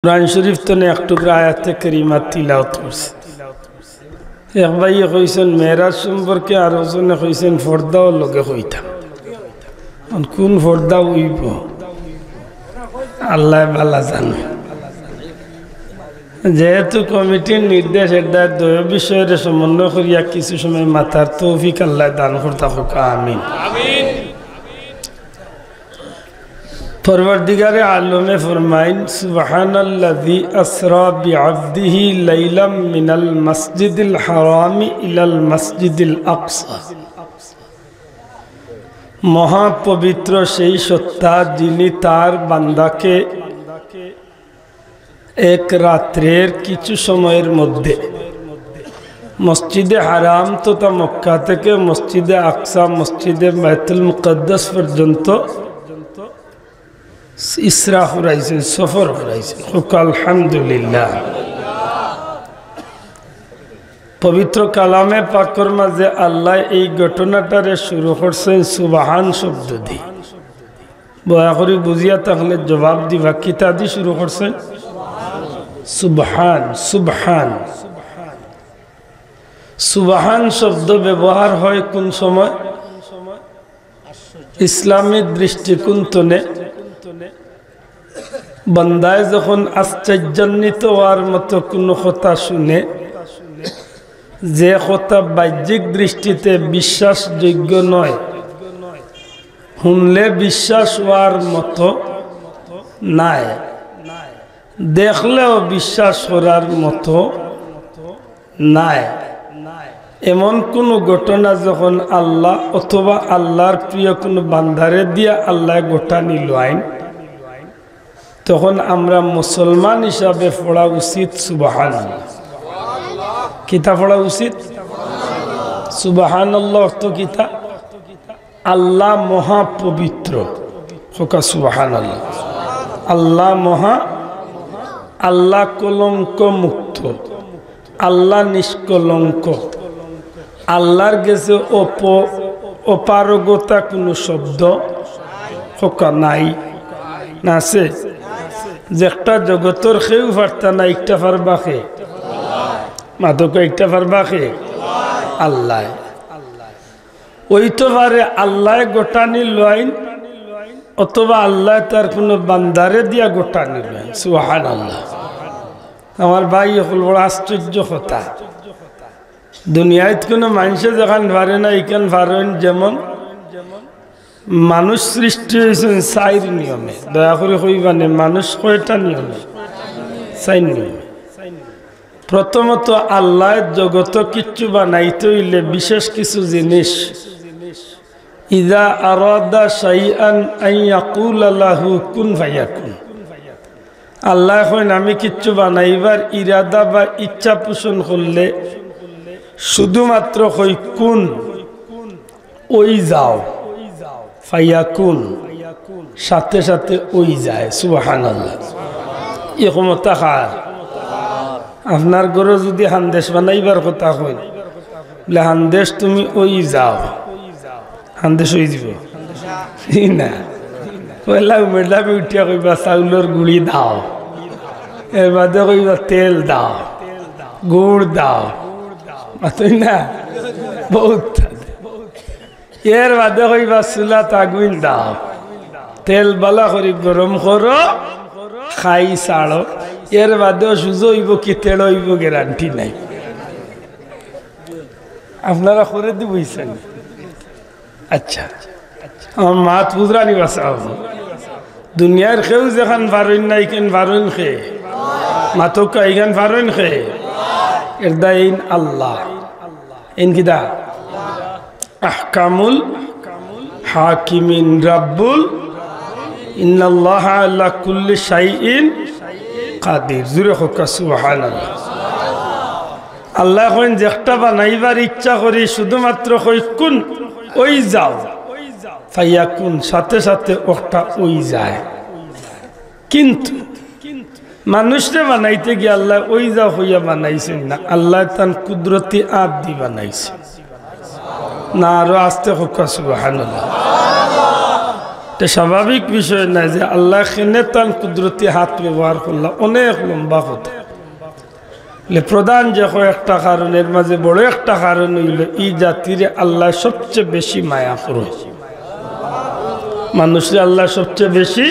कुरान शरीफ तो ने एक टुकड़ा आयत करीमा तिलावत करছে এক ভাই কইছেন মেরাজ সম্পর্কে আর ওজনে কইছেন ফর্দাও লগে কইতাম কোন ফর্দা হইব আল্লাহ ভালো জানে যেহেতু কমিটির নির্দেশ এটা দুই বিষয়ের সমন্বয় করিয়া কিছু সময় মাথার তৌফিক আল্লাহ দান করতে হোক আমিন আমিন परवरदिगारे आलमे फरमाइन सुब्हानल्लज़ी अस्रा बिअब्दिही लैलम मिनल मस्जिदिल हरामी इलल मस्जिदिल अक्सा महापवित्र सेई सत्ता जिनी तार बान्दाके एक रात्रेर किछु समयेर मध्य मस्जिदे हराम तथा मक्का थेके मस्जिदे अक्सा मस्जिदे बैतुल मुक़द्दस पर्यन्त इसरा कराइছেন सफर कराइছেন আলহামদুলিল্লাহ पवित्र कलामे पाकर माजे आल्लाह এই ঘটনাটারে শুরু করছেন সুবহান শব্দ দিয়ে দয়া করে বুঝিয়া তাহলে জবাব দিবা কিতা দি শুরু করছেন সুবহান সুবহান সুবহান শব্দ ব্যবহার হয় কোন সময় ইসলামী দৃষ্টিকোণ থেকে बंदाय जखन आश्चर्यान्वित हওয়ার মতো কোনো কথা শুনে যে কথা বাহ্যিক দৃষ্টিতে বিশ্বাসযোগ্য নয় শুনলে বিশ্বাস হওয়ার মতো নাই দেখলেও বিশ্বাস করার মতো নাই এমন কোনো ঘটনা যখন আল্লাহ অথবা আল্লাহর প্রিয় কোনো বান্দারে দিয়া আল্লাহ ঘটানি লয় তখন আমরা মুসলমান হিসাবে পড়া উচিত সুবহানাল্লাহ কিতা পড়া উচিত সুবহানাল্লাহ অর্থ কিতা আল্লাহ মহা পবিত্র হোকা সুবহানাল্লাহ আল্লাহ মহা আল্লাহ কলঙ্ক মুক্ত আল্লাহ নিষ্কলঙ্ক আল্লাহর কাছে অপারগতা কোনো শব্দ হোকা নাই না আছে যেটা জগতের কেউ পারতা না একটা পারবা খে মাদক একটা পারবা খে আল্লাহ ওই তো পারে আল্লাহ গোটানি লইন অথবা আল্লাহ তার কোনো বান্দারে দিয়া গোটানি লইন সুবহানাল্লাহ আমার ভাই হল বড় আশ্চর্য কথা দুনিয়ায় কোনো মানুষে যখন পারে না এখান পারেন যেমন মানুষ সৃষ্টি হয়েছেন চার নিয়মে দয়া করে কইবানে মানুষ কয়টা নিয়মে চার নিয়মে প্রথমত আল্লাহ জগত কিচ্ছু বানাইতে হইলে বিশেষ কিছু জিনিস ইযা আরাদা শাইআন আন ইয়াকুলা লাহু কুন ফায়াকুন আল্লাহ কইন আমি কিচ্ছু বানাইবার ইরাদা বা ইচ্ছা পোষণ করলে শুধুমাত্র কই কুন ওই যাও ফায়াকুন সাথে সাথে ওই যায় সুবহানাল্লাহ এই ক্ষমতা কার আপনার ঘরে যদি হান্দেশ বানাইবার কথা কই বলে হান্দেশ তুমি ওই যাও হান্দেশ ওই দিব না পয়লা মেডামে উঠিয়া কইবা চাউলের গুড়ি দাও এর বাদে কইবা তেল দাও গুড় দাও মাতই না বহুত এর বাদে কইবা চুলাত আগুন দাও তেল বালা করে গরম করো খাই ছাড়ো এর বাদেও সুজো হইব কি তেল হইব গ্যারান্টি নাই আপনারা করে দিবইছেন আচ্ছা আমার মাত বুঝরানি বাসাও দুনিয়ার কেউ যেখান পারেন না এখান পারেন খে মাতকা এখান পারেন খে এর দাইন আল্লাহ ইন কিদা আহকামুল হাকিমিন রাব্বুল ইন্নাল্লাহা আলা কুল্লি শাইইন কাদির জুরে হোকা সুবহানাল্লাহ আল্লাহ কইন যেটা বানাইবার ইচ্ছা করি শুধুমাত্র কই কুন ওই যাও ফায়াকুন সাথে সাথে ওটা ওই যায় কিন্তু মানুষরে বানাইতে গিয়ে আল্লাহ ওই যাও হইয়া বানাইছেন না আল্লাহ তার কুদরতি আদ দি বানাইছে না আরো আস্তে হোকা সুবহানাল্লাহ এটা স্বাভাবিক বিষয় না যে আল্লাহ খেনে তান কুদরতি হাত ব্যবহার করলাম অনেক লম্বা কথা। প্রধান যে কয়েকটা কারণের মাঝে বড় একটা কারণ হইল এই জাতির আল্লাহ সবচেয়ে বেশি মায়া করে। মানুষের আল্লাহ সবচেয়ে বেশি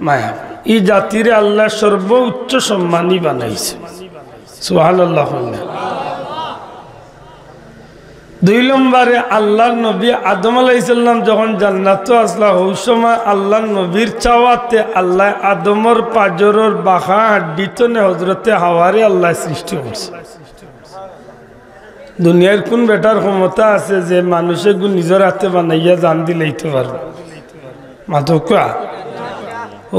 মায়া, এই জাতির আল্লাহ সর্বোচ্চ সম্মানী বানাইছে। সুবহানাল্লাহ। 2 নম্বরে আল্লাহর নবী আদম আলাইহিস সালাম যখন জান্নাতে আসলা ওই সময় আল্লাহর নবীর চাওয়াতে আল্লাহ আদমর পাজরের বাখা হাড্ডিতনে হযরতে হাওয়ারে আল্লাহ সৃষ্টি করছে। দুনিয়ার কোন বেটার ক্ষমতা আছে যে মানুষে গু নিজের হাতে বানাইয়া জান দিলেইতে পারবে? মাধকা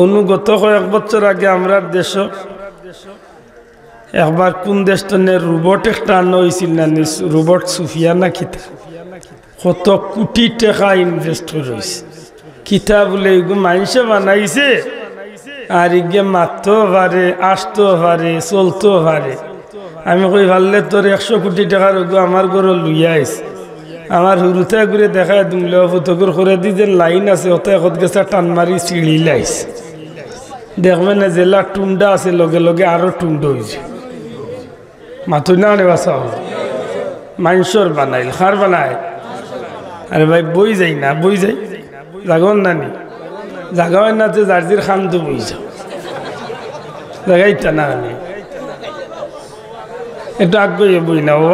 অনুগত কয়েক বছর আগে আমরা দেশ একবার কোন দেশনে রোবট একটা আনা হয়েছিল না, রোবট সুফিয়া না কিতা, কত কোটি টাকা ইনভেস্ট হয়েছে। কিতা বলে মানুষে বানাইছে আর ইগে মারতেও পারে, আসতেও পারে, চলতেও পারে। আমি কই ভাললে তোর 100 কোটি টাকার আমার ঘরে লইয়া আইছে, আমার হুরুতে ঘুরে দেখায় দুমলে ফুতকুর করে দি যে লাইন আছে ওতে এখন গেছে টান মারি চিড়ি লাইছে। দেখবে না জেলা টুন্ডা আছে লগে লগে আরো টুন্ড হয়েছে। মাথুই না বাসা মানুষের বানাইল, খার বানায়। আরে ভাই বই যাই না, বই যাই জাগন নানি জাগা হয় না যে জার্জির খান তো বই যাও জাগাইতা না। আমি একটু আগে বই না ও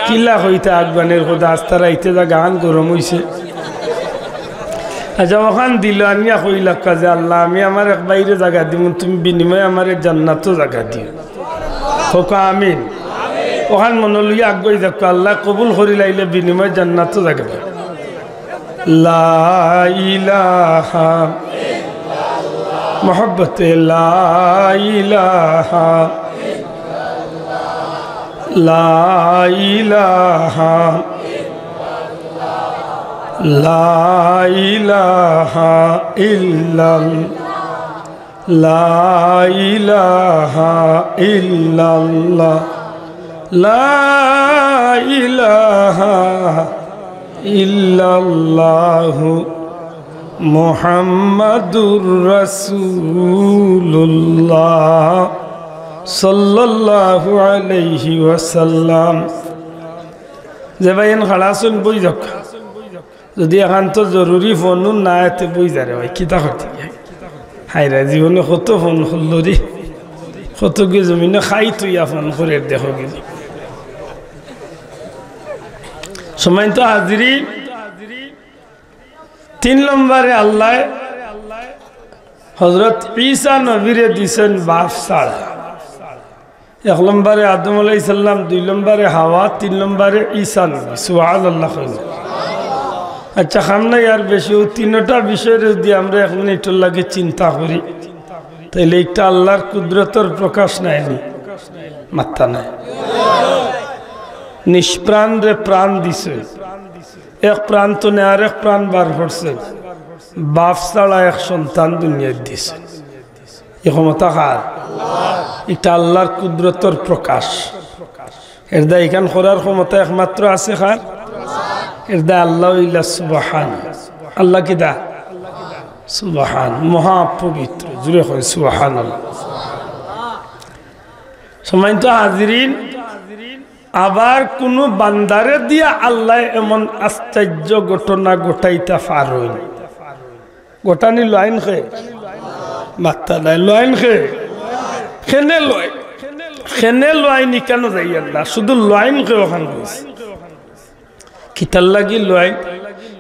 কিলা হইতে আগবানের কথা আস্তার আইতে যা গান গরম হইছে। আচ্ছা ওখান দিল আনিয়া কইলা কাজে আল্লাহ আমি আমার এক বাইরে জায়গা দিব, তুমি বিনিময়ে আমার জান্নাতও জায়গা দিও। হোক আমিন। ওখান মনে লইয়া আগ্রহী দেখো আল্লাহ কবুল করি লাইলে বিনিময় জান্নাতও জায়গা দিও। লা ইলাহা মোহব্বতে লা ইলাহা লা ইলাহা লা ইলাহা ইল্লাল্লাহ লা ইলাহা ইল্লাল্লাহ লা ইলাহা ইল্লাল্লাহ মুহাম্মাদুর রাসূলুল্লাহ সাল্লাল্লাহু আলাইহি ওয়াসাল্লাম। যে ভাই এন খাড়াছুন বই যাক, যদি এখন তো জরুরি ফোন না এতে বই যারে ভাই কিতা করতে হাইরা জীবনে কত ফোন করলো রে, কত গে জমিনে খাই তুইয়া ফোন করে দেখো গেলি। সময় তো হাজিরি 3 নম্বরে আল্লাহ হযরত ঈসা নবীরে দিছেন বাপ ছাড়া। 1 নম্বরে আদম আলাইহিস সালাম, 2 নম্বরে হাওয়া, 3 নম্বরে ঈসা নবী। সুবহানাল্লাহ। আচ্ছা খামনা আর বেশি ও 3টা বিষয়ের যদি আমরা 1 মিনিটের লাগে চিন্তা করি তাইলে একটা আল্লাহর কুদরতের প্রকাশ নাইনি মাত্রা নাই। নিষ্প্রাণ রে প্রাণ দিছে, এক প্রাণ তো নেই আর এক প্রাণ বার করছে, বাপ ছাড়া এক সন্তান দুনিয়ায় দিছে। এ ক্ষমতা কার? এটা আল্লাহর কুদরতের প্রকাশ। এর দা এখান করার ক্ষমতা একমাত্র আছে কার? এর দা আল্লাহ ইল্লা সুবহান। আল্লাহ কি দা? সুবহান, মহাপবিত্র। জুড়ে হয় সুবহানাল্লাহ। সম্মানিত হাজিরিন, আবার কোন বান্দারে দিয়া আল্লাহ এমন আশ্চর্য ঘটনা ঘটাইতে পারেন। গোটানি লাইন খে মাত্তা নাই, লাইন খে খেনে লয়, খেনে লয়নি কেন যাই আল্লাহ শুধু লাইন খে ওখান গেছে কিতার লাগি লয়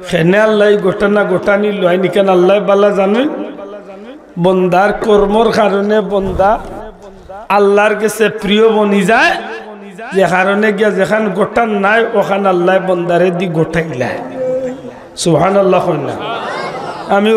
খেনে আল্লাহ ঘটনা ঘটানি লয়নি কেন আল্লাহ বালা জানেন। বন্দার কর্মর কারণে বন্দা আল্লাহর কাছে প্রিয় বনি যায়, যে কারণে গিয়া যেখান গোটান নাই ওখান আল্লাহ বন্দারে দি গোটাইলা। সুবহানাল্লাহ। আমি